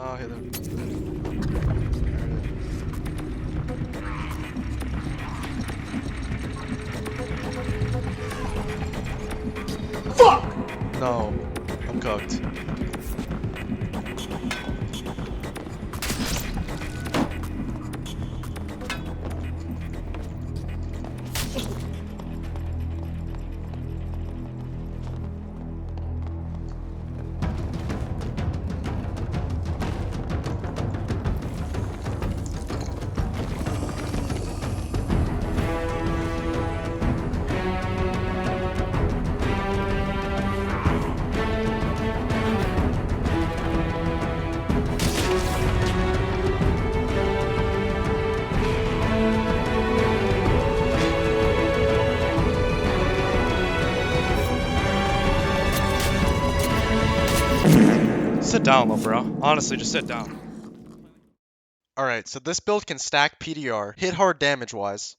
Oh, hit him. Fuck! No. I'm cooked. Sit down, little bro. Honestly, just sit down. Alright, so this build can stack PDR, hit hard damage-wise.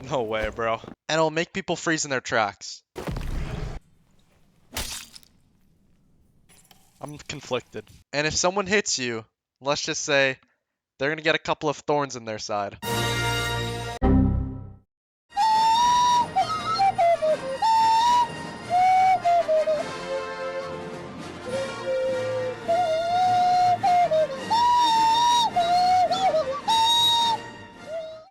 No way, bro. And it'll make people freeze in their tracks. I'm conflicted. And if someone hits you, let's just say, they're gonna get a couple of thorns in their side.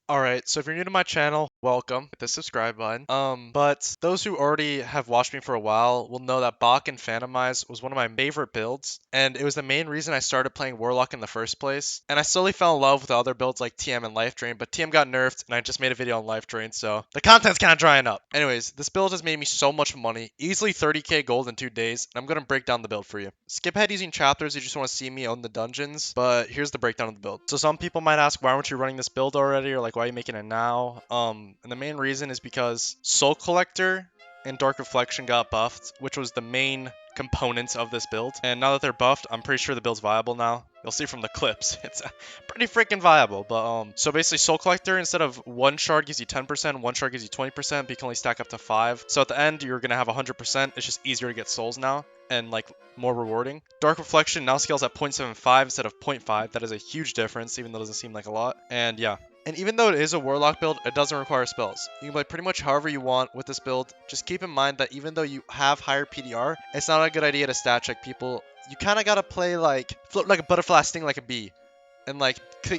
Alright, so if you're new to my channel, welcome. Hit the subscribe button. But those who already have watched me for a while will know that Bach and Phantomize was one of my favorite builds, and it was the main reason I started playing Warlock in the first place. And I slowly fell in love with other builds like TM and Life Drain, but TM got nerfed, and I just made a video on Life Drain, so the content's kind of drying up. Anyways, this build has made me so much money, easily 30k gold in 2 days, and I'm going to break down the build for you. Skip ahead using chapters if you just want to see me own the dungeons, but here's the breakdown of the build. So some people might ask, why aren't you running this build already, or like, why are you making it now? And the main reason is because Soul Collector and Dark Reflection got buffed, which was the main components of this build. And now that they're buffed, I'm pretty sure the build's viable now. You'll see from the clips, it's pretty freaking viable. But so basically Soul Collector, instead of 1 shard gives you 10%, 1 shard gives you 20%, but you can only stack up to 5. So at the end, you're gonna have 100%. It's just easier to get souls now, and like more rewarding. Dark Reflection now scales at 0.75 instead of 0.5. That is a huge difference, even though it doesn't seem like a lot. And yeah. And even though it is a Warlock build, it doesn't require spells. You can play pretty much however you want with this build. Just keep in mind that even though you have higher PDR, it's not a good idea to stat check people. You kind of got to play like, float like a butterfly, sting like a bee. And like,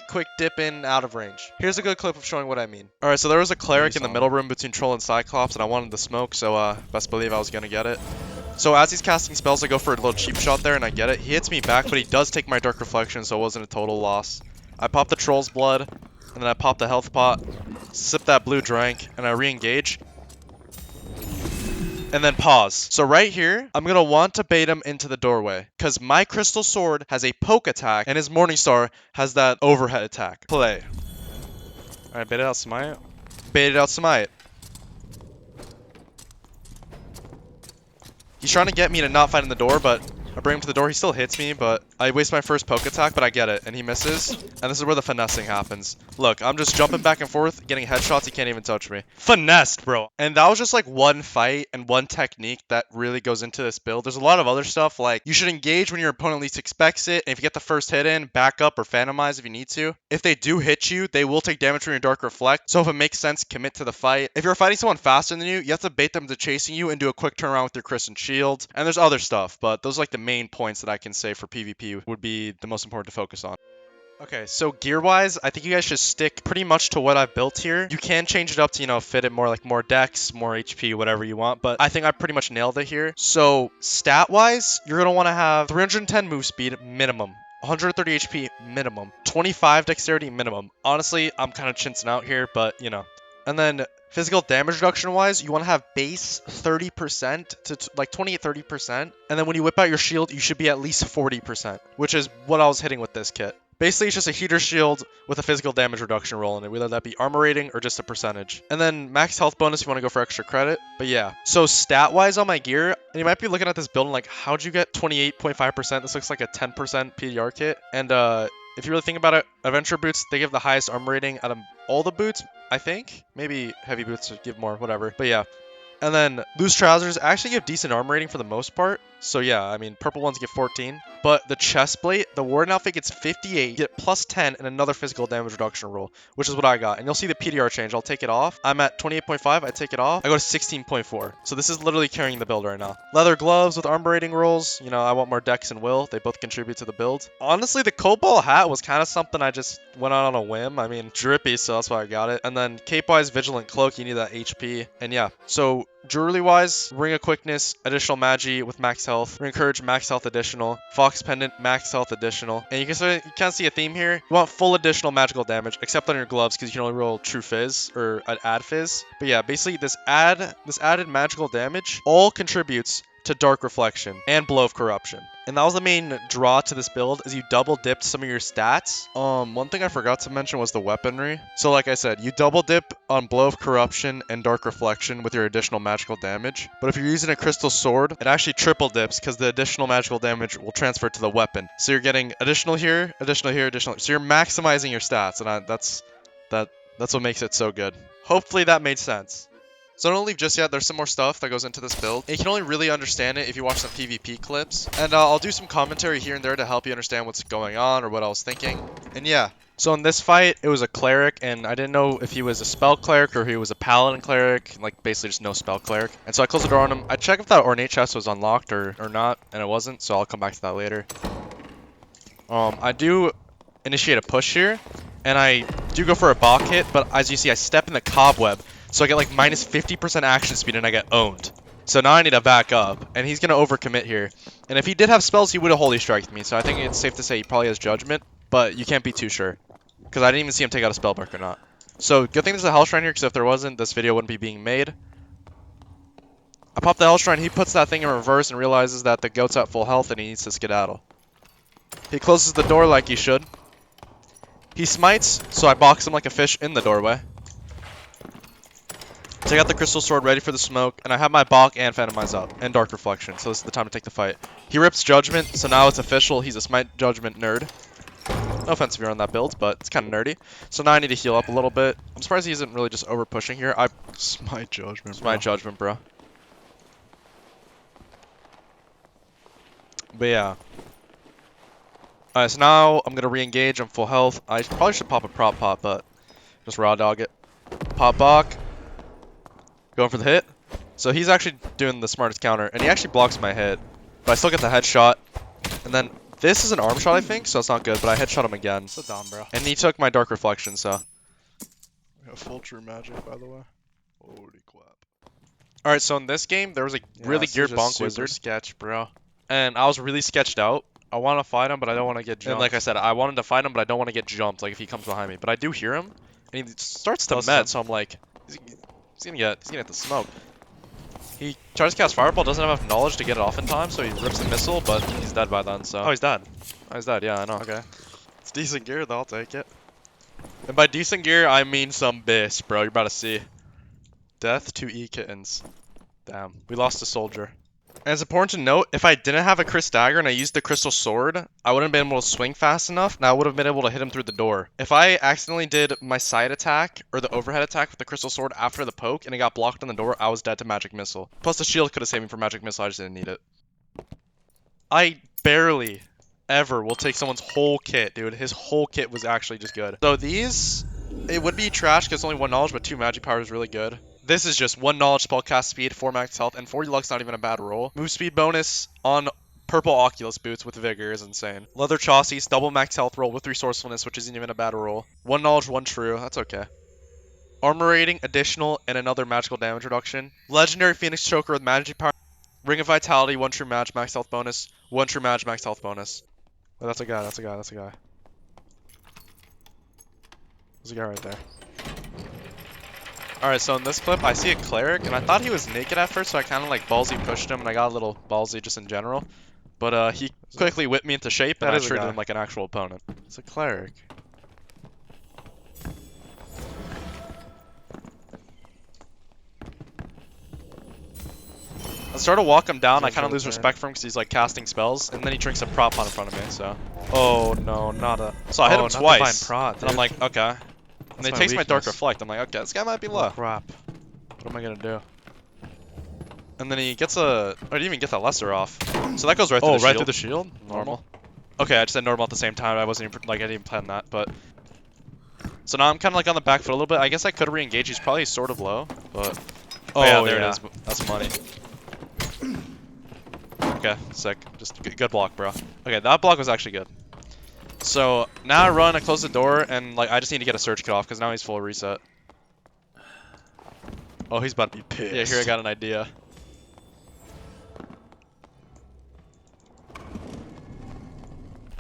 quick dip in out of range. Here's a good clip of showing what I mean. Alright, so there was a cleric in the middle room between Troll and Cyclops, and I wanted the smoke, so best believe I was going to get it. So as he's casting spells, I go for a little cheap shot there, and I get it. He hits me back, but he does take my Dark Reflection, so it wasn't a total loss. I pop the Troll's blood, and then I pop the health pot, sip that blue drink, and I re-engage. And then pause. So right here, I'm going to want to bait him into the doorway, because my Crystal Sword has a poke attack, and his Morningstar has that overhead attack. Play. Alright, bait it out, smite. Bait it out, smite. He's trying to get me to not fight in the door, but I bring him to the door. He still hits me, but I waste my first poke attack, but I get it, and he misses. And this is where the finessing happens. Look, I'm just jumping back and forth, getting headshots. He can't even touch me. Finessed, bro. And that was just like one fight and one technique that really goes into this build. There's a lot of other stuff, like you should engage when your opponent least expects it. And if you get the first hit in, back up or phantomize if you need to. If they do hit you, they will take damage from your Dark Reflect. So if it makes sense, commit to the fight. If you're fighting someone faster than you have to bait them to chasing you and do a quick turnaround with your Crescent Shield. And there's other stuff, but those are like the main points that I can say for PvP would be the most important to focus on. Okay, so gear-wise, I think you guys should stick pretty much to what I've built here. You can change it up to, you know, fit it more like more dex, more HP, whatever you want, but I think I pretty much nailed it here. So stat-wise, you're going to want to have 310 move speed minimum. 130 HP minimum. 25 dexterity minimum. Honestly, I'm kind of chinsing out here, but, you know. And then physical damage reduction wise, you want to have base 30% to like 20-30%. And then when you whip out your shield, you should be at least 40%, which is what I was hitting with this kit. Basically, it's just a heater shield with a physical damage reduction roll in it, whether that be armor rating or just a percentage. And then max health bonus if you want to go for extra credit. But yeah, so stat-wise on my gear, and you might be looking at this build and like, how'd you get 28.5%? This looks like a 10% PDR kit. And if you really think about it, Adventure Boots, they give the highest armor rating out of all the boots, I think. Maybe Heavy Boots would give more, whatever. But yeah. And then loose trousers actually give decent armor rating for the most part. So yeah, I mean, purple ones get 14. But the chest plate, the warden outfit gets 58, you get plus 10, and another physical damage reduction roll, which is what I got. And you'll see the PDR change. I'll take it off. I'm at 28.5. I take it off. I go to 16.4. So this is literally carrying the build right now. Leather gloves with armor rating rolls. You know, I want more dex and will. They both contribute to the build. Honestly, the cobalt hat was kind of something I just went on a whim. I mean, drippy, so that's why I got it. And then cape-wise, vigilant cloak, you need that HP. And yeah, so jewelry wise, ring of quickness, additional magi with max health, ring of courage, max health additional, fox pendant, max health additional, and you can see a theme here. You want full additional magical damage, except on your gloves because you can only roll true fizz or an add fizz. But yeah, basically this added magical damage all contributes to dark reflection and blow of corruption. And that was the main draw to this build, is you double dipped some of your stats. One thing I forgot to mention was the weaponry. So like I said, you double dip on blow of corruption and dark reflection with your additional magical damage. But if you're using a crystal sword, it actually triple dips because the additional magical damage will transfer to the weapon. So you're getting additional here, additional here, additional. So you're maximizing your stats, and that's what makes it so good. Hopefully that made sense. So don't leave just yet, there's some more stuff that goes into this build. You can only really understand it if you watch some PvP clips. And I'll do some commentary here and there to help you understand what's going on or what I was thinking. And yeah, so in this fight, it was a cleric, and I didn't know if he was a spell cleric or he was a paladin cleric, like basically just no spell cleric. And so I closed the door on him. I checked if that ornate chest was unlocked or not, and it wasn't, so I'll come back to that later. I do initiate a push here, and I do go for a Bach hit, but as you see, I step in the cobweb. So I get like minus 50% action speed and I get owned. So now I need to back up. And he's going to overcommit here. And if he did have spells, he would have Holy Striked me. So I think it's safe to say he probably has Judgment. But you can't be too sure. Because I didn't even see him take out a Spellbook or not. So good thing there's a Hell Shrine here, because if there wasn't, this video wouldn't be being made. I pop the Hell Shrine. He puts that thing in reverse and realizes that the goat's at full health and he needs to skedaddle. He closes the door like he should. He smites, so I box him like a fish in the doorway. Take out the crystal sword, ready for the smoke, and I have my Bach and Phantomize up, and Dark Reflection, so this is the time to take the fight. He rips Judgment, so now it's official, he's a Smite Judgment nerd. No offense if you're on that build, but it's kind of nerdy. So now I need to heal up a little bit. I'm surprised he isn't really just over pushing here. Smite Judgment, Smite Judgment, bro. But yeah. Alright, so now I'm gonna re-engage, I'm full health. I probably should pop a prop pop, but just raw dog it. Pop Bach. Going for the hit. So he's actually doing the smartest counter, and he actually blocks my hit. But I still get the headshot. And then this is an arm shot, I think, so it's not good, but I headshot him again. It's a dom, bro. And he took my Dark Reflection, so. We have full true magic, by the way. Holy crap. Alright, so in this game, there was a really geared bonk wizard. Sketch, bro. And I was really sketched out. I want to fight him, but I don't want to get jumped. And like I said, I wanted to fight him, but I don't want to get jumped, like if he comes behind me. But I do hear him, and he starts to met, so I'm like, he's gonna get the smoke. He tries to cast Fireball, doesn't have enough knowledge to get it off in time, so he rips the missile, but he's dead by then, so. Oh, he's dead. Oh, he's dead, yeah, I know. Okay. It's decent gear, though, I'll take it. And by decent gear, I mean some biss, bro, you're about to see. Death to E-Kittens. Damn, we lost a soldier. And it's important to note, if I didn't have a Chris Dagger and I used the Crystal Sword, I wouldn't have been able to swing fast enough, and I would have been able to hit him through the door. If I accidentally did my side attack, or the overhead attack with the Crystal Sword after the poke, and it got blocked on the door, I was dead to Magic Missile. Plus the shield could have saved me from Magic Missile, I just didn't need it. I barely ever will take someone's whole kit, dude. His whole kit was actually just good. So these, it would be trash because it's only 1 knowledge, but 2 magic power is really good. This is just 1 knowledge spellcast speed, 4 max health, and 40 luck's not even a bad roll. Move speed bonus on purple Oculus boots with vigor is insane. Leather chassis, double max health roll with resourcefulness, which isn't even a bad roll. 1 knowledge, 1 true, that's okay. Armor rating, additional, and another magical damage reduction. Legendary Phoenix Choker with magic power. Ring of Vitality, 1 true match, max health bonus. 1 true match, max health bonus. Oh, that's a guy, that's a guy, that's a guy. There's a guy right there. Alright, so in this clip, I see a cleric, and I thought he was naked at first, so I kind of like ballsy pushed him, and I got a little ballsy just in general. But he quickly whipped me into shape, and I treated him like an actual opponent. It's a cleric. I started to walk him down, I kind of lose respect for him because he's like casting spells, and then he drinks a prop pot in front of me, so. Oh no, not a. So I hit him twice, prot, and I'm like, okay. And he takes my Dark Reflect, I'm like, okay, this guy might be low. Crap. What am I gonna do? And then he gets a... Oh, he didn't even get that lesser off. So that goes right through Oh, the right shield. through the shield? Normal. Okay, I just said normal at the same time. I wasn't even, like, I didn't even plan that, but... So now I'm kind of like on the back foot a little bit. I guess I could re-engage. He's probably sort of low, but... Oh, yeah, there it is. That's money. Okay, sick. Just good block, bro. Okay, that block was actually good. So now I run, I close the door, and like I just need to get a surge kit off because now he's full reset. Oh, he's about to be pissed. Yeah, here I got an idea.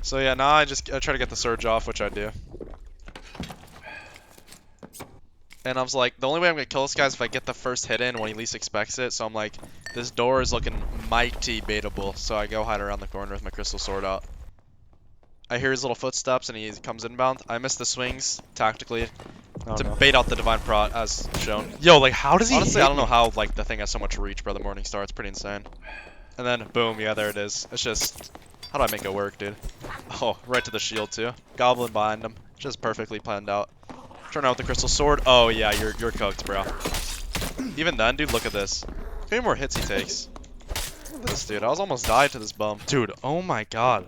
So yeah, now I try to get the surge off, which I do. And I was like, the only way I'm gonna kill this guy is if I get the first hit in when he least expects it. So I'm like, this door is looking mighty baitable. So I go hide around the corner with my crystal sword out. I hear his little footsteps and he comes inbound. I miss the swings tactically to bait out the divine prot as shown. Yo, like how does he Honestly, hit I don't know me? how like the thing has so much reach, bro. The morning star, it's pretty insane. And then boom, yeah, there it is. It's just, how do I make it work, dude? Oh, right to the shield too. Goblin behind him, just perfectly planned out. Turn out with the crystal sword. Oh yeah, you're cooked, bro. Even then, dude, look at this. How many more hits he takes? Look at this, dude. I was almost died to this bum. Dude, oh my god.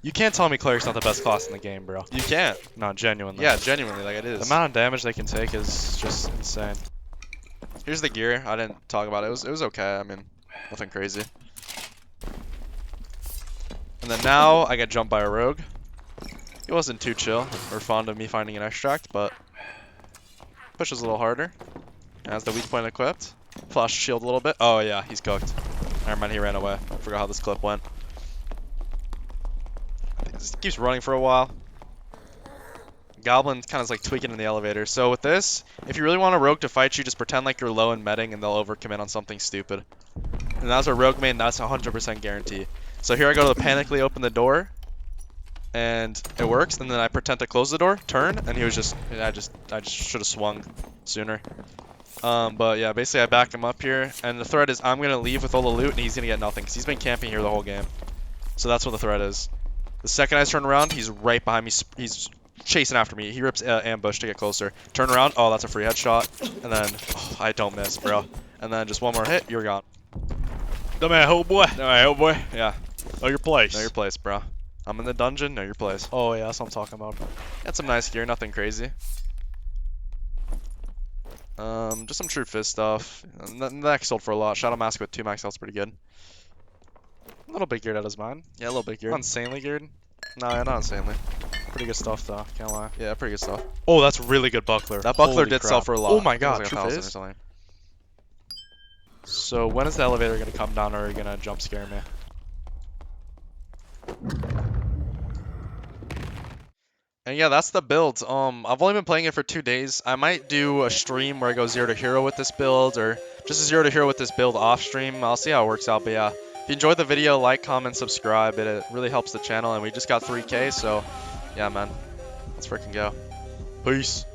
You can't tell me cleric's not the best class in the game, bro. You can't. No, genuinely. Yeah, genuinely, like it The is. amount of damage they can take is just insane. Here's the gear. I didn't talk about it. It was okay. I mean, nothing crazy. And then now I get jumped by a rogue. He wasn't too chill or fond of me finding an extract, but pushes a little harder. Has the weak point equipped. Flash shield a little bit. Oh yeah, he's cooked. Never mind, he ran away. I forgot how this clip went. He just keeps running for a while. Goblin kind of is like tweaking in the elevator. So with this, if you really want a rogue to fight you, just pretend like you're low in medding and they'll overcommit on something stupid. And that's a rogue main, that's 100% guarantee. So here I go to panically open the door, and it works. And then I pretend to close the door, turn, and he was just, I just should have swung sooner. But yeah, basically I back him up here, and the threat is I'm gonna leave with all the loot, and he's gonna get nothing because he's been camping here the whole game. So that's what the threat is. The second I turn around, he's right behind me. He's chasing after me. He rips ambush to get closer. Turn around. Oh, that's a free headshot. And then oh, I don't miss, bro. And then just one more hit, you're gone. Dumb ass boy. Boy. Yeah. Know your place. Know your place, bro. I'm in the dungeon. Know your place. Oh yeah, that's what I'm talking about. Got some nice gear. Nothing crazy. Just some true fist stuff. That sold for a lot. Shadow Mask with 2 max health's pretty good. A little bit geared out of mine. Yeah, a little bit geared. Not insanely geared. No, not insanely. Pretty good stuff though, can't lie. Yeah, pretty good stuff. Oh, that's really good buckler. That buckler Holy did crap. sell for a lot. Oh my I think it was god, like true 1,000 or fist? something. So when is the elevator gonna come down, or are you gonna jump scare me? And yeah, that's the build. I've only been playing it for 2 days. I might do a stream where I go 0 to hero with this build, or just a 0 to hero with this build off stream. I'll see how it works out. But yeah, if you enjoyed the video, like, comment, subscribe. It really helps the channel, and we just got 3K. So yeah, man, let's freaking go. Peace.